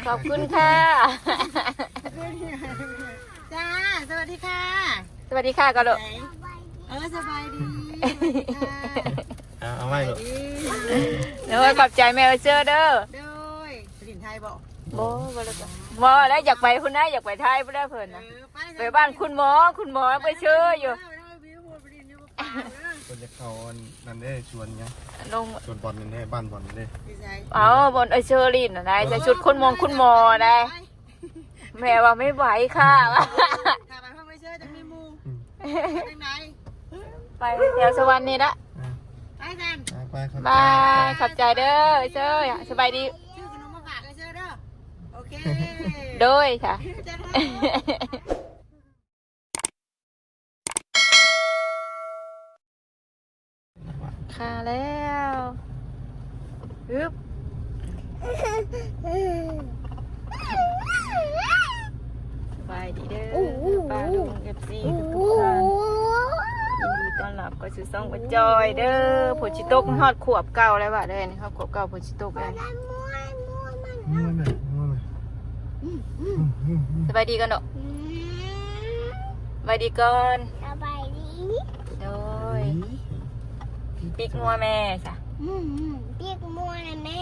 ขอบคุณค่ะจ้าสวัสดีค่ะสวัสดีค่ะก็ลูกสบายดีเอาไว้ลูกเดี๋ยวขอบใจแม่เจอเด้อโดยสินไทยบอกบ่แล้วอยากไปคุณนะอยากไปไทยบ่ได้เพิ่นนะไปบ้านคุณหมอไปเชื่ออยู่คนจะเขานั่นได้ชวนยังลงชวนบอลนั่นได้บ้านบอลนั่นได้เอาบนเชอรี่น่ะได้ใส่ชุดคุณหมอได้แม่ว่าไม่ไหวค่ะถ้าไปห้องไม่เชื่อจะมีมูไปไหนไปแถวสวรรค์นี่ละไปกัน ไปครับบายขอบใจเด้อเจ้ยสบายดีชื่อขนมมาฝากเลยเชื่อเด้อโอเคโดยค่ะค่ะแล้วฮึบสบายดีเด้อป้าลุงเอฟซีทุกท่านยินดีต้อนรับก็ซื้อซ่องกระจอยเด้อผลชิโตกฮอดขวบเก่าแล้วว่ะเด้อนี่ครับขวบเก่าผลชิโตกเลยสบายดีกันเนาะสบายดีก่อนสบายดีโดยปีกงัวแม่จ้ะปีกมัวนะแม่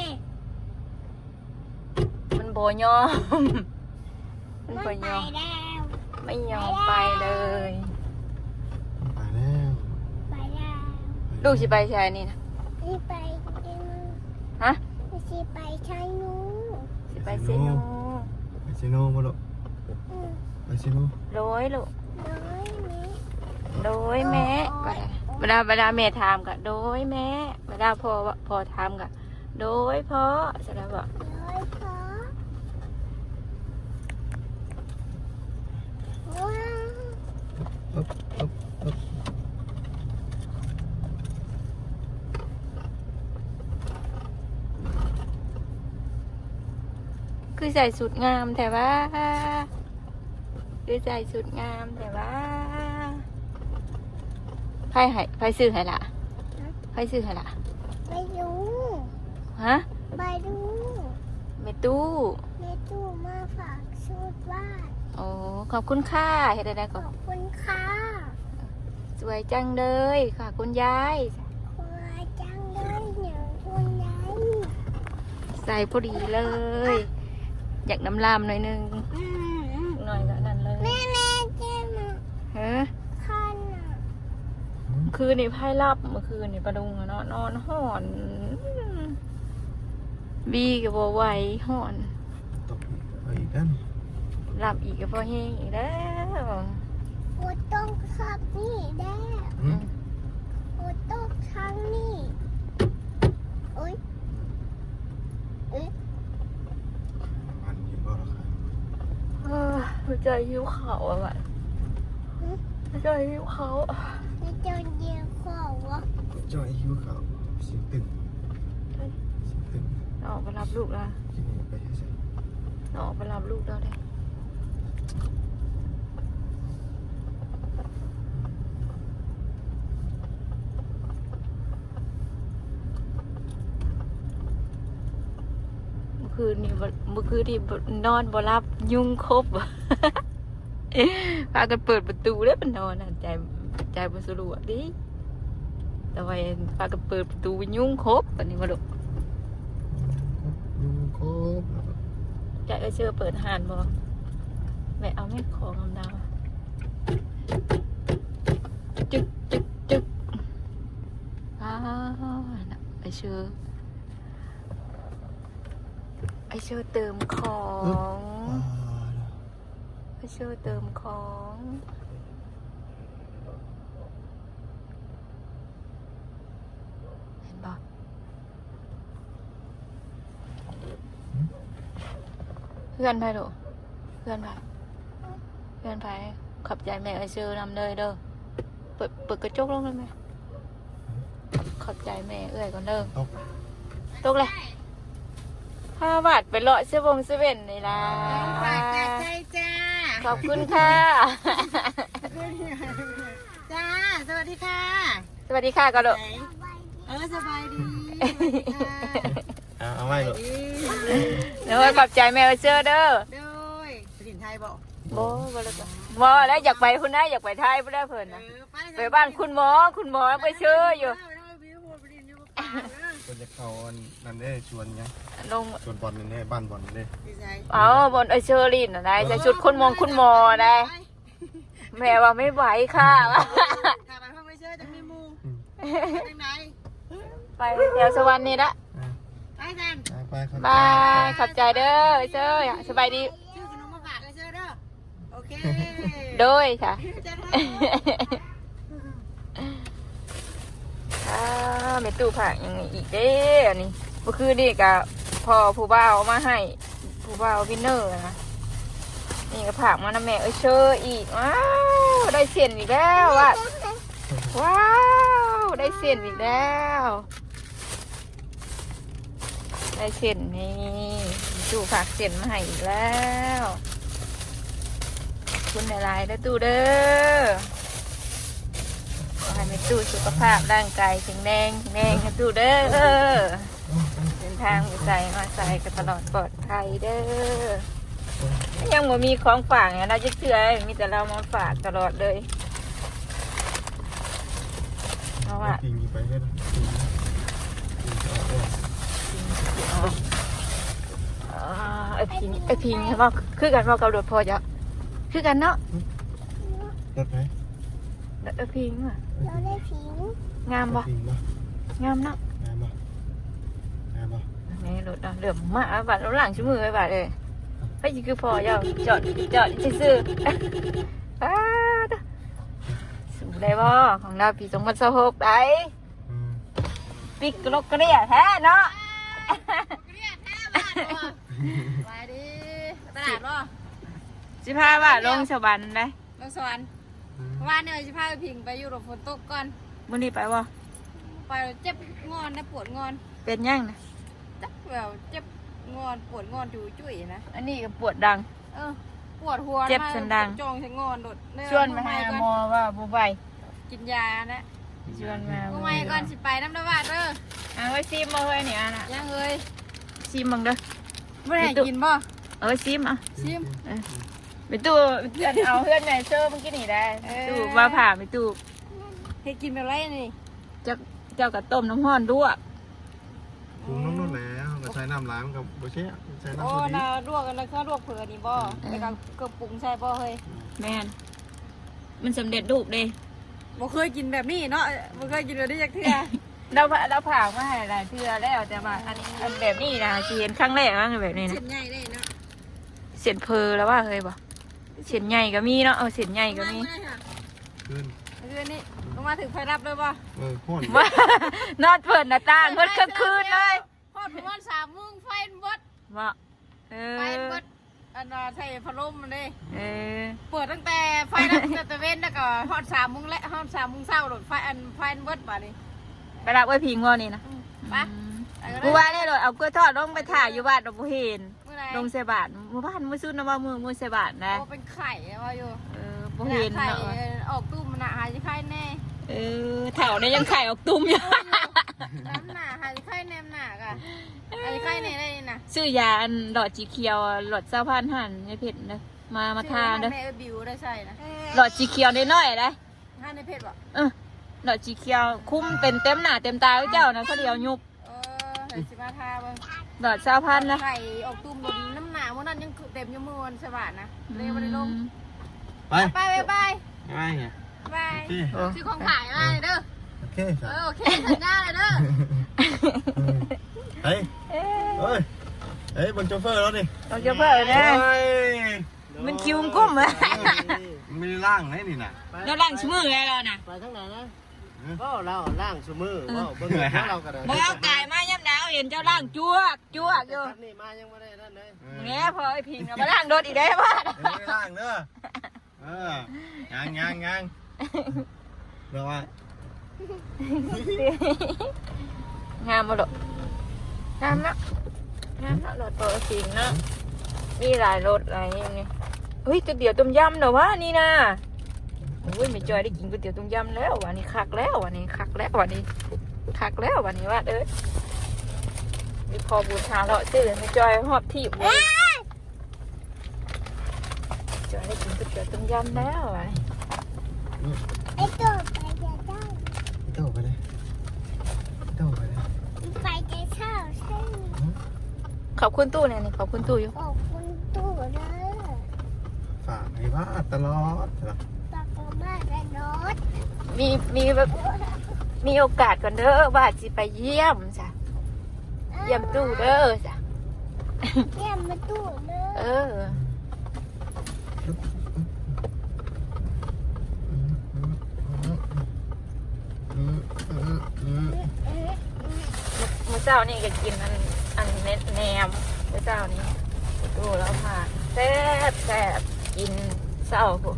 มันโบยอมมันโบยอมไม่ยอมไปเลยไปแล้ว ไปแล้วลูกสิไปใช่นี่นะนี่ไปกินฮะสิไปใช้นู สิไปเซโนไปซิโน่มาลูกไปซิโน่ร้อยลูกน้อยนี้ โดยแม่เวลาแม่ถามกะโดยแม่เวลาพอถามกะโดยพ่อแสดงว่าน้อยพอว้าวคือใส่สุดงามแต่ว่าคือใส่สุดงามแต่ว่าไพ่ซื้อให้ละไพ่ซื้อให้ละไปดูฮะไปดู เมตู้แม่ตู้มาฝากชุดวาดโอ้ขอบคุณค่ะเห็นได้ก่อนขอบคุณค่ะสวยจังเลยค่ะคุณยายคุณจังเลยหนึ่งคุณยายใส่พอดีเลย อยากน้ำลามหน่อยนึงหน่อยก็นั่นเลยแม่เจ้ามาเฮ้คันคืนนี่ไพ่รับเมื่อคืนนี่ประดุงเนาะนอนห่อนบีกับบัวไหวห่อนตกไปอีกกันหลับอีกกับพอแห้งอีกแล้วโอ้ต้องขับนี่ได้โอ้ต้องทางนี่โอ้ยพันยิงก็ราคาหัวใจหิวเขาอ่ะมันหัวใจหิวเขาไม่เจอเดียวขอวะจอยหิวเขาเสียงตึงออกไปรับลูกแล้วกินไปใช่ออกไปรับลูกแล้วได้เมื่อคืนที่นอนบ่รับยุงครบพากันเปิดประตูแล้วมันนอนใจบ่สะดวกดิแต่ว่าพากันเปิดประตูยุงครบตอนนี้มาดูยุงครบใจเชื่อเปิดห่านบ่แม่เอาแม่ของดาวจึกไอเชื่อเติมของไอเชื่อเติมของเห็นบ่เพื่อนไปดูเพื่อนไปขับใจแม่ไอเชื่อนำเลยเด้อเปิดกระจกลงเลยไหมขอบใจแม่เอ้ยก่อนเด้อตกเลย5 บาทไปเลาะเซเว่นนี่ล่ะฝากใจจ้าขอบคุณค่ะจ้าสวัสดีค่ะ สวัสดีค่ะก็ลูกสบายดีเอา เอาไว้ลูก เดี๋ยวขอบใจแม่เชื่อเด้อ โดยสินไทยบอก บ่แล้วก็บ่แล้วอยากไปคุณนะอยากไปไทยบ่ได้เพิ่นนะไปบ้านคุณหมอไปเชื่ออยู่ คนจะเข้านั่นเด้ชวนยัง ลง ชวนบอลนั่นเด้บ้านบอลนั่นเด้ เอาบนเชอรี่น่ะได้ใส่ชุดคุณหมอได้แม่ว่าไม่ไหวค่ะ ถ้าไปห้องไม่เชื่อจะมีมูทางไหน ไปแถวสวรรค์นี่ละ ไปกัน ไปครับ บายขอบใจเด้อเจ้ยสบายดี ชื่อขนมมาฝากเลยเชื่อเด้อโอเค โดยค่ะ จะท เมตู้ผักยังอีกเด้อันนี้เมื่อคืนนี่กับพอผู้บ่าวมาให้ผู้บ่าววินเนอร์นะนี่ก็ผักมานะแม่เชออีกว้าวได้เส้นอีกแล้วว่ะว้าวได้เส้นอีกแล้วได้เส้นนี่ตู้ผักเส้นมาให้อีกแล้วขอบคุณหลายๆแล้วตู้เด้อขอให้แม่ตู้สุขภาพร่างกายแข็งแรงนะตู้เด้อเดินทางไปใส่มาใส่กันตลอดปลอดภัยเด้อยังบ่มีของฝากเนี่ยเราจะเชื่อมีแต่เรามาฝากตลอดเลยเพราะว่า พิงไปให้นะไอพิงใช่ป่ะคือกันว่ากับรถพอจะคือกันเนาะ รถไหม ไอพิงอ่ะ เราได้ผิง งามป่ะ พิงป่ะ งามเนาะ งามป่ะงามป่ะ นี่รถเนาะเหลือมากบาดรถหลังชั่วมือไอ้บาดเลยไอ้ยี่คือพอจอดซื่อๆป้าสูงได้บ่ของเราปี2026ได้ปิกลกกระเดียแท้เนาะ ไปดิตลาดบ่ 15 บาทลงชาวบ้านได้ ลงสวรรค์ว่าเนี่ยจะพาไปพิงไปอยู่หลบฝนตกก่อน มื้อนี้ไปบ่ ไปเจ็บงอนนะปวดงอน เป็นยังนะ จักแบบเจ็บงอนปวดงอนจุยๆนะ อันนี้ก็ปวดดัง ปวดหัว เจ็บสันดัง จองใช้งอนโดด ชวนมาหาหมอว่าบ่ไหว กินยานะ ชวนมา กูไม่ก่อนสิไปน้ำตาบาดเด้อ เอาไว้ซิมมาเฮ้ยนี่อ่ะน่ะ ยังเอ้ย ซิมมึงเด้อ ไม่ได้กินบ่ ซิมอ่ะ ชิม ไปตู้เพื่อนเอาเพื่อนไหนเซอร์เมื่อกี้นี่ได้ตู้มาผ่าไปตู้ ให้กินแบบไรนี่ เจ้ากับต้มน้ำห้อนด้วย ปรุงน้ำนุ่นแล้วก็ใช้น้ำล้างกับโบเช่ใช้น้ำ โอ้ โซดี น่าลวกกันแล้วก็ลวกเผื่อนี่บ่แล้วก็เกือบปรุงใช่บ่เฮ้ย แม่นมันสำเร็จรูปเลย บ่เคยกินแบบนี้เนาะบ่เคยกินแบบนี้จักเทื่อ เราผ่ามาให้หลายเทื่อแล้วแต่ว่าอันแบบนี้นะสิเห็นครั้งแรกนะแบบนี้นะ เส้นใหญ่ได้เนาะ เส้นเพอแล้วว่าเคยบ่เส้นใหญ่ก็มีเนาะเส้นใหญ่ก็มี ขึ้น คือนี่ลงมาถึงไฟรับเลยบ่ พ่น ว่านอนเปิดหน้าต่างเมื่อคืนเลย พอดประมาณ3 โมงไฟเบิด ว่าไฟเบิดอันน่ะใส่พัดลมมันเด้ เปิดตั้งแต่ไฟรับตั้งแต่เว้นแล้วก็ฮอด3 โมงและฮอด3 โมงเช้าโดดไฟเบิดบ่นี่ ไปรับไว้พิงว่านี่นะ ไป เมื่อวานนี่เลยเอากล้วยทอดลงไปถ่ายอยู่บ้านเราเห็น มื้อไหน ลงเสบานเมื่อบ้านเมื่อซุนนะว่ามือเสบานนะ โอ้เป็นไข่ว่าอยู่ บ่เห็น ไข่ เนาะ ออกตุ้มน่ะหายไข่แน่ แถวนี้ยังไข่ออกตุ้มอยู่ น้ำหนาหายไข่แนมหนากอ่ะหายไข่แน่ได้น่ะ ซื้อยาอันหลอดจีเคียวหลอดเจ้าพันหันในเพชรนะมาทานเด้อ แม่บิวได้ใช่นะ หลอดจีเคียวน้อยๆได้ ห้าในเพชรบ่ หลอดจีเคียวคุ้มเป็นเต็มหน้าเต็มตาเจ้านะเขาเดียวยุบ เดี๋ยวสิมาทาเบิ่ง หลอดเจ้าพันนะ ไข่ออกตุ้มน้ำหนาวันนั้นยังเต็มยมือวันสวัสดนะเลยวันนี้ลง ไป ไปบาย ไปไง บาย โอเค ซื้อของขายมาเลยเด้อ โอเค โอเคสัญญาเลยเด้อ เฮ้ยเฮ้ยบนโชเฟอร์แล้วนี่ เราจะเพิ่มนะ มันคิวกุ้มอะ มันไม่ได้ล่างไหนนี่นะ เราล้างชิ้มือไงเราน่ะ ไปทั้งไหนนะก็เราล่างสมือว่าเบิ่งเราก็ได้ บ่เอากายมาย่ำหนาวเห็นเจ้าล้างจ้วกอยู่ นี่มายังไม่ได้นั่นเลย แง่พอไอ้พิงเอามาล้างรถอีกได้ป่ะ ไม่ได้ล่างเด้อยังเดี๋ยวว่า งามบ่ดอกงามนะรถตัวพิงนะมีหลายรถหลายอย่างนี้เฮ้ยก๋วยเตี๋ยวต้มยำเหรอวะนี่นะโอ้ยไม่จอยได้กินก๋วยเตี๋ยวต้มยำแล้ววันนี้คักแล้ววันนี้ว่าเอ้ย มีพอบูชาเลาะชื่อไม่จอยหอบที่บุจอยได้กินก๋วยเตี๋ยวต้มยำแล้วไอ้ ไอ้ตัวไปจะได้ โตไปเลยโตไปเลย ไปจะเช่าใช่ไหม ขอบคุณตู้เนี่ยนี่ขอบคุณตู้อยู่ ขอบคุณตู้เลย ฝากให้ว่าตลอดเหรอ ปากมาและรถ มีแบบมีโอกาสก่อนเด้อว่าจะไปเยี่ยมจ้ะเยี่ยมตู้เด้อจ้ะ เยี่ยมมาตู้เลย เออเมื่อเจ้านี่ก็กินอันแหนมเมื่อเจ้านี่ตู้แล้วค่ะแซ่บกินเศร้าพวก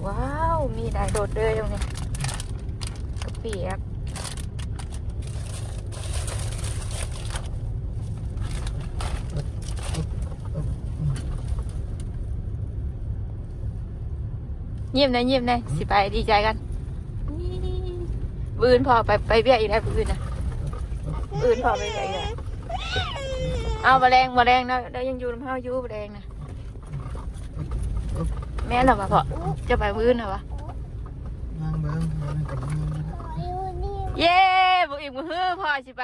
ว้าวมีได้โดดเด้อตรงนี้กระเปียกเยี่ยมนะสิไปดีใจกันบืนพอไปเบี้ยอีกแล้วบืนนะบืนพอไปเบี้ยอีกแล้วเอาแมลงนะแล้วยังอยู่น้ำเฮาอยู่แมลงนะแม่เหรอวะพ่อจะไปบืนเหรอวะ นางเบิ้งนางกับนาง อยู่นี่ เย้บอกอีกมือพ่อสิไป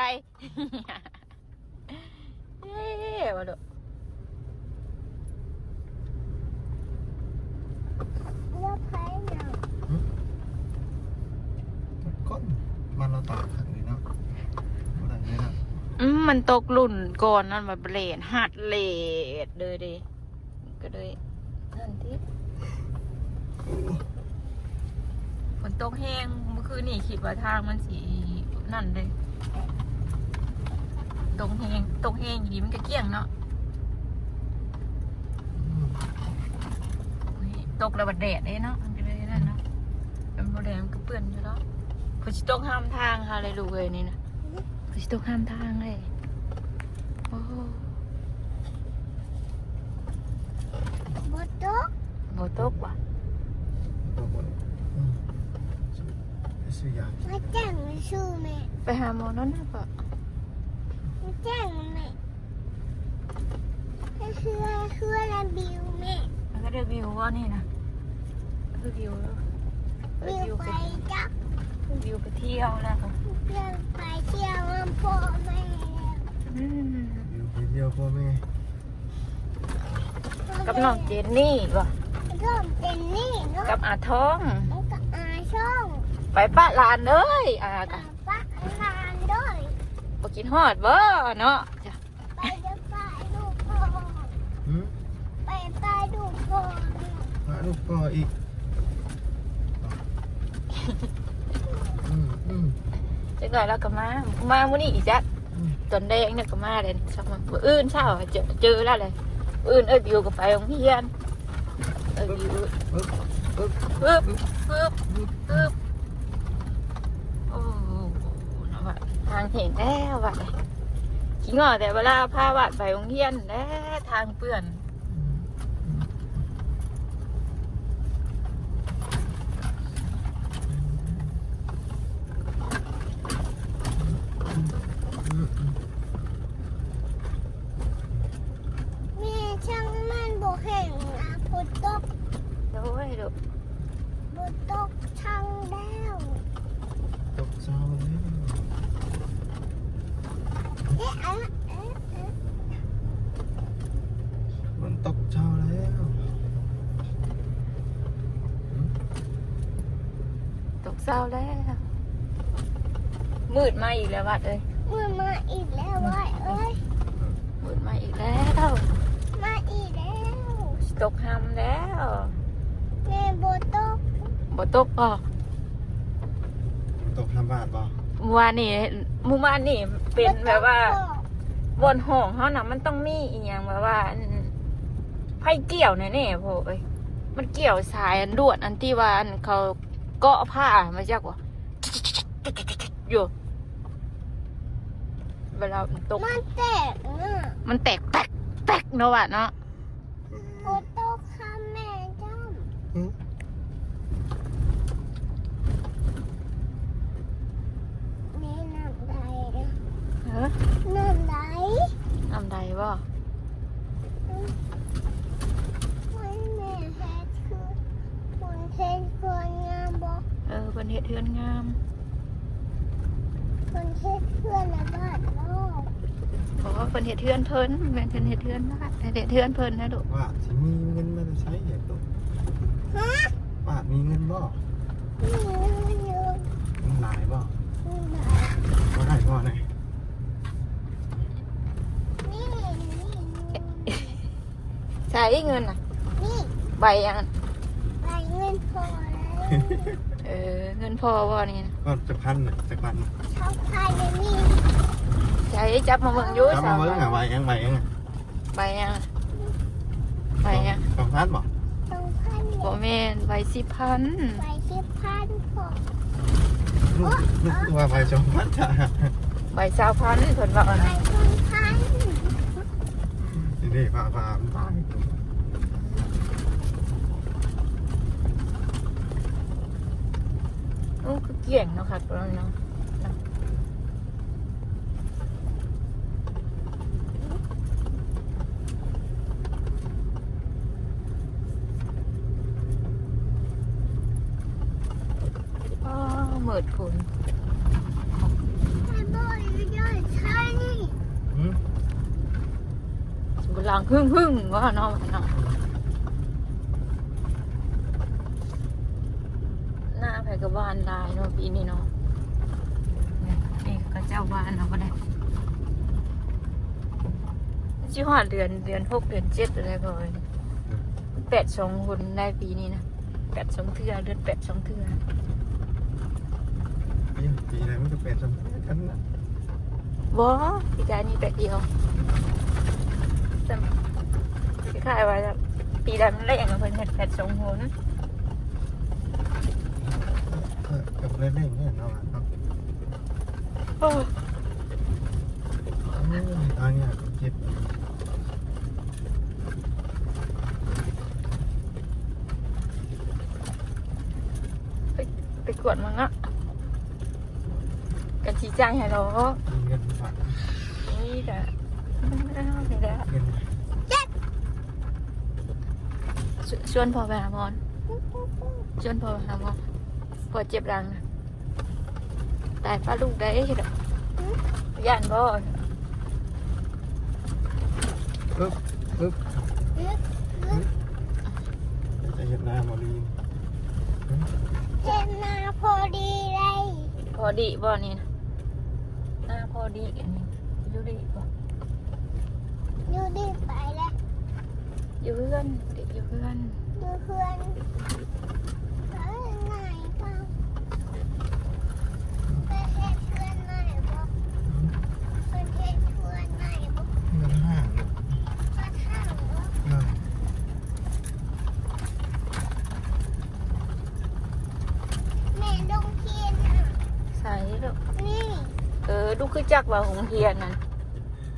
เย้มาดู เลือกไปหน่อย ก้นมันเราตากขังเลยเนาะอะไรเนี่ยนะ มันตกรุ่นก่อนนั่นมาเบรนหัดเลดเลยดิก็เลยนั่นที่ฝนตกแห้งเมื่อคืนนี่คิดว่าทางมันสีนั่นเลยตกแห้งอยู่ดีมันก็เกลี้ยงเนาะตกแล้วบัดแดดเลยเนาะมันก็เลยนั่นเนาะเป็นบัดแดดมันก็เปื้อนอยู่แล้วฝนตกห้ามทางค่ะเลยลูกเลยนี่นะฝนตกห้ามทางเลยโอ้ บดตุ๊ก โบตกว่ะ ตัวบนซื้อยา มาแจ้งมาชูแม่ ไปหาหมอนั่นนะปะ มาแจ้งแม่คือระบิวแม่ แล้วก็ได้วิวว่านี่นะวิวแล้ว บิวไปจับ วิวไปเที่ยวแล้ว เพื่อนไปเที่ยวกับพ่อแม่แล้ว อยู่ไปเดียวพ่อแม่ กับน้องเจนนี่ว่ะ เริ่มเป็นนี่เนาะ กับอาทอง แล้วก็อาช่อง ไปปะลานเลยอากะ ปะลานด้วย บ่กินฮอดบ่เนาะจ้ะ ไปเดี๋ยวไปดูพ่อ หืม ไปดูพ่อ พาลูกพ่ออีกจังหน่อยเราก็มามื้อนี้อีกจ้ะตอนแดงเนี่ยก็มาเลยสักวันมื้ออื่นเช้าเจอแล้วเลยอื่นบิวก็ไปโรงเรียนบิว ปึ๊บ ปึ๊บโอ้โหนะว่าทางเห็นแล้วว่ะขี้งอแต่เวลาพาวัดไปโรงเรียนแล้วทางเปื้อนแม่ช่างมันบอกแห่งนะฝนตก ด้วยดู ฝนตกช่างแล้ว ตกเศร้าแล้ว มันตกเช้าแล้ว ตกเศร้าแล้วมืดมาอีกแล้ววัดเอ้ย มือมาอีกแล้ววายเอ้ย มืดมาอีกแล้ว มาอีกแล้ว ตกห้ำแล้ว แม่โบตก บ่ตกป่ะ ตกทำบาทบ่ เมื่อวานนี่เป็นแบบว่าบนห้องเขาน่ะมันต้องมีอีกอย่างแบบว่าไผ่เกี่ยวแน่ๆพ่อเอ้ยมันเกี่ยวสายอันด่วนอันที่ว่าอันเขาเกาะผ้ามาจากว่าอยู่เวลามันตก มันแตกนะ มันแตกแตกเนาะว่ะเนาะ โบตกค่ะแม่จ้ เทือนงาม คนเฮ็ดเพื่อนละบ้านโลก บอกว่าเพิ่นเฮ็ดเทือนเพิ่นแม่นเพิ่นเฮ็ดเทือนบ้านเฮ็ดเทือนเพิ่นนะลูก ว่าสิมีเงินมาใช้เหตุตก ฮะ ป้ามีเงินบ่ นี่มันเยอะ เงินหลายบ่ นี่ไหน บ่ได้บ่ไหน นี่นี่ ใช้เงินน่ะ นี่ ใบยัง ใบเงินพอแล้ว เงินพอบ่นี่นะ ก็จะพันน่ะจะพัน ชอบใครเลยนี่ ใช้จับมาเบิ่งอยู่ จำ สา มาว เบิ่งอ่ะใบยังอ่ะ ใบยังใบยัง 2,000บ่ ต้องพัน บ่แม่นใบ10,000 ใบที่พันพอ ลูกว่าใบ2,000จ้ะ ใบ20,000เพิ่นว่า ใบ นะ พัน นี่พาตาย โอ้คือเกี่ยงเนาะค่ะตัวเนาะอ๋อหมืดผล ใบบ่อยเยอะใช่นี่ หืม กำลังพึ่งว่าเนาะเนาะหน้าไผก็บ้านได้เนาะปีนี้เนาะนี่ก็เจ้าบ้านเนาะบ่ได้สิฮอดเดือน6เดือน7อะไรก็8-2คนได้ปีนี้นะ8-2เทื่อเดือน8-2เทื่อ ปีไหนมันก็เป็นสำคัญนะ บ่ปีกายนี่8เดียวจำคล้ายๆว่าปีใดมันแรงกับเพิ่นเฮ็ด8-2คน กับเล่นเนี่ยเนาะ โอ้ อันนี้เจ็บ ไปกวดมันอะกันชี้จ้างให้เราก็ มีเงินฝาก นี่แต่ไม่ได้ไม่ได้ เงิน ชวนพ่อไปหาหมอนชวนพ่อไปหาหมอพ่อเจ็บรังนะตายป้าลูกได้เห็นย่านบ่ ปึ๊บจะเห็นหน้ามาลี เจ็บมาพอดีเลย พอดีบ่นี่นะหน้าพอดีอันนี้อยู่ดีบ่ อยู่ดีไปแล้ว อยู่เพื่อนเด็กอยู่เพื่อน อยู่เพื่อนแล้วยังไงบ้างไปเฮ็ดเพื่อนไหนบ้างไปเฮ็ดเพื่อนไหนบ้าง เงินห้าง ก็ทางบ้างแม่ดงเทียนอ่ะ ใส่ลูก นี่ ลูกคือจักว่าหงเฮียนนั่น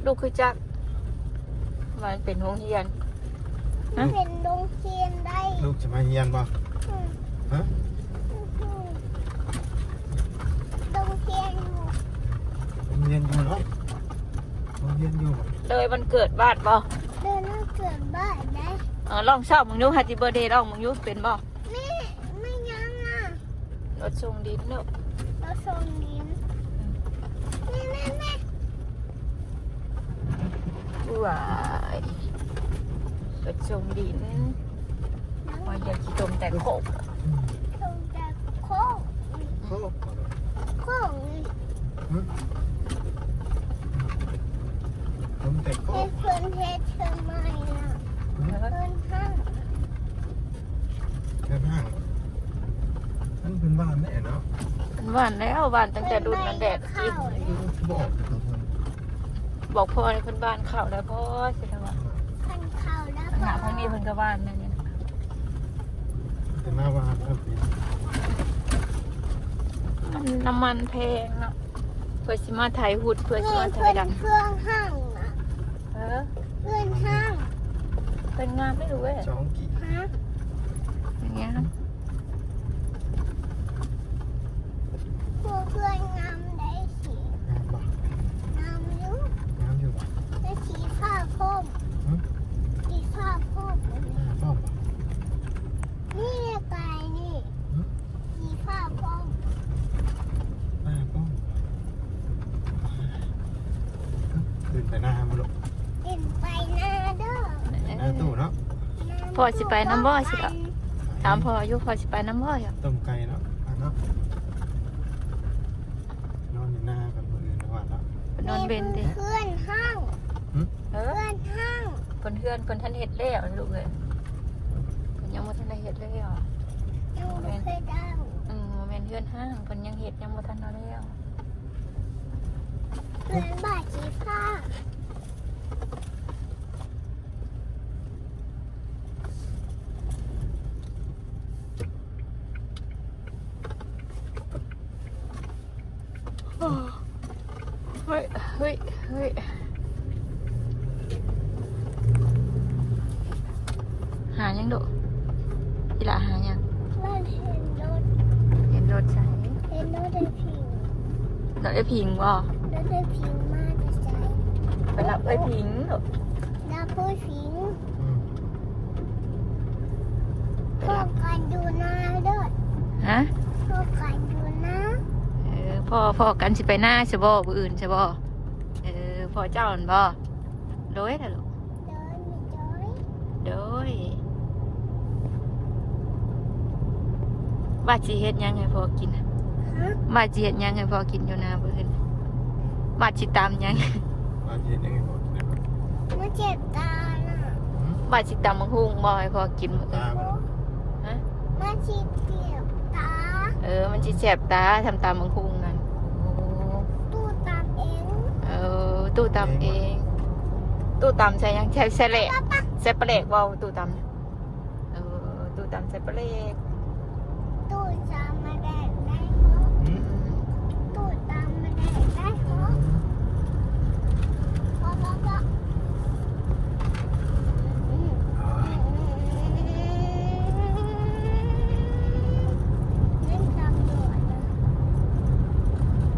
ลูกคือจักมันเป็นหงเฮียน เป็นดงเทียนได้ ลูกจะมาเฮียนป่ะฮะ ดงเทียนอยู่ เฮียนอยู่เนาะเฮียนอยู่ เลยวันเกิดบ้านบ่ เดินมาเกิดบ้านได้ ลองชอบมึงดูฮัตติเบอร์เดย์ลองมึงดูเป็นบ่ แม่ไม่ยังอ่ะ รถส่งดินเนอะ เราส่งดินแม่ ว้ายรถส่งดินว่าอยากกินต้มแต่โคก ส่งจากโค้ง โอ้ โค้งนี่ ผมแต่ก็ เฮ็ดเพื่อนเฮ็ดเธอใหม่น่ะเพื่อนห้าง เงินห้างนั่นเป็นบ้านแน่เนาะ เป็นบ้านแล้วบ้านตั้งแต่รุ่นนั้นแดดกิน บอกแต่ตัวคน บอกพ่อในเพิ่นบ้านเข้าแล้วพ่อใช่ไหม เพันเข่าแล้ว หาทางนี้เพิ่นก็บ้านนั่นนี่นะ แต่หน้าบ้านก็เป็น มันน้ำมันแพงเนาะเพื่อสิมาถ่ายหุดเพื่อสิ นี่ มา เพื่ ถ่า อย น ดัง เครื่องห้างน่ะ เออ เพื่อนห้าง เป็นงานไม่รู้เว้ย จ้องกี่ ฮะ อย่างเงี้ยนะ พวกเพื่อนงามได้สี งานบ่ งามอยู่ งานอยู่บ่ ได้สีผ้าคมสีผ้าคม ป้อม นี่ไงไก่นี่สีผ้าคม เ ไปหน้ามาลูก เห็นไปหน้าเด้อ หน้าตู้เนาะ พ่อสิไปน้ำบ่อสิล่ะถามพ่ออยู่พ่อสิไปน้ำบ่ออยู่ ต้มไก่เนาะเนาะนอนอยู่หน้ากันคนอื่นว่าเนาะ นอนเบนเด้ เพื่อนห้าง เออ เพื่อนห้าง เพิ่นท่านเฮ็ดแล้วลูกเอ้ยเพิ่นยังบ่ทันได้เฮ็ดแล้ว ยังไม่เคยได้ บ่แม่นเฮือนห้างเพิ่นยังเฮ็ดยังบ่ทันเอาแล้ว เพื่อนบาดจีผ้า เฮ้ยเฮ้ยเฮ้ยหายังดุอีหล่ะหายัง เล่นเห็นรถ เห็นรถใช้ เห็นรถได้พิง รถไอ้พิงบ่ รถได้พิงมากจะใช้ ไปรับไอ้พิงดุ ดาพูดพิง ไป พว รั ก บ กันดูหน้าด้วย ฮะ พวกกันดูหน้า พ่อกันสิไปหน้าใช่บ่ผู้อื่นใช่บ่พ่อเจ้าอันบ่โดยล่ะลูก เดินมีจ้อย โดยว่าสิเฮ็ดหยังให้พ่อกินน่ะ ฮะ ว่าสิเฮ็ดหยังให้พ่อกินอยู่หน้าผู้อื่นว่าสิตามหยัง มาเย็นยังไงบอกกินได้ไหม มันเจ็บตาน่ะ ว่าสิตามมังหุงบ่ให้พ่อกินมื้ออื่ ตาน ฮะ มันเจ็บเจ็บตา มันสิแสบตาทำตามมังคุงนั่นโอ้ ตู้ตามเอง ตู้ตำเอง ตู้ตำใส่ยังใส่แหลกใส่ปลาแหลกเว้าตู้ตำเนี่ยตู้ตำใส่ปลาแหลก ตู้จามมาแดกได้เหรอตู้ตามมาแดกได้เหรอพ่อเล่นตำรวจนะ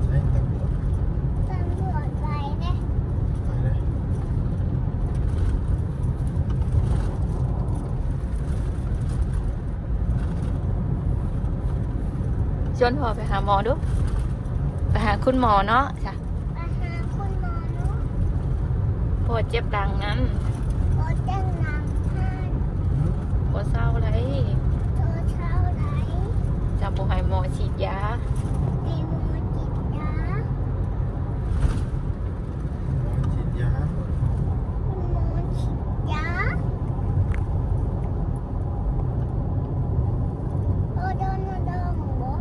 ใช้ตำรวจ ตำรวจไปเนี่ย ไปเลย ชวนพ่อไปหาหมอดูไปหาคุณหมอเนาะจ้ะ ไปหาคุณหมอเนาะ พ่อเจ็บดังนั้น โอเจ้งนำท่าน พ่อเศร้าไร ตัวเช้าไหน จำบ่ให้หมอฉีดยา ในมือจิตยา ฉีดยา คุณหมอจิตยาโอโดนโอโดนบ่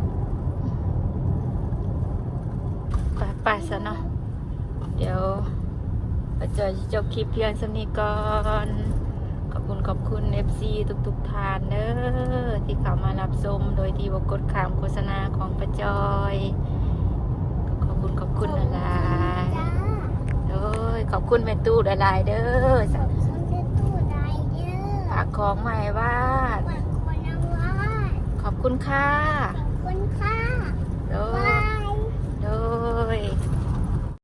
ไปซะเนาะเดี๋ยวอาจารย์จะจบคลิปเพียงสำนี้ก่อนขอบคุณ FC ทุกท่านเด้อที่เข้ามารับชมโดยที่บ่กดข้ามโฆษณาของประจอยขอบคุณหลาย จ้า ๆเด้อขอบคุณแม่ตู้หลายๆเด้อ ขอบคุณที่ตู้ได้เยอะ ฝากของใหม่วาด ขอบคุณนะว่า ขอบคุณค่ะ ขอบคุณค่ะ เด้อ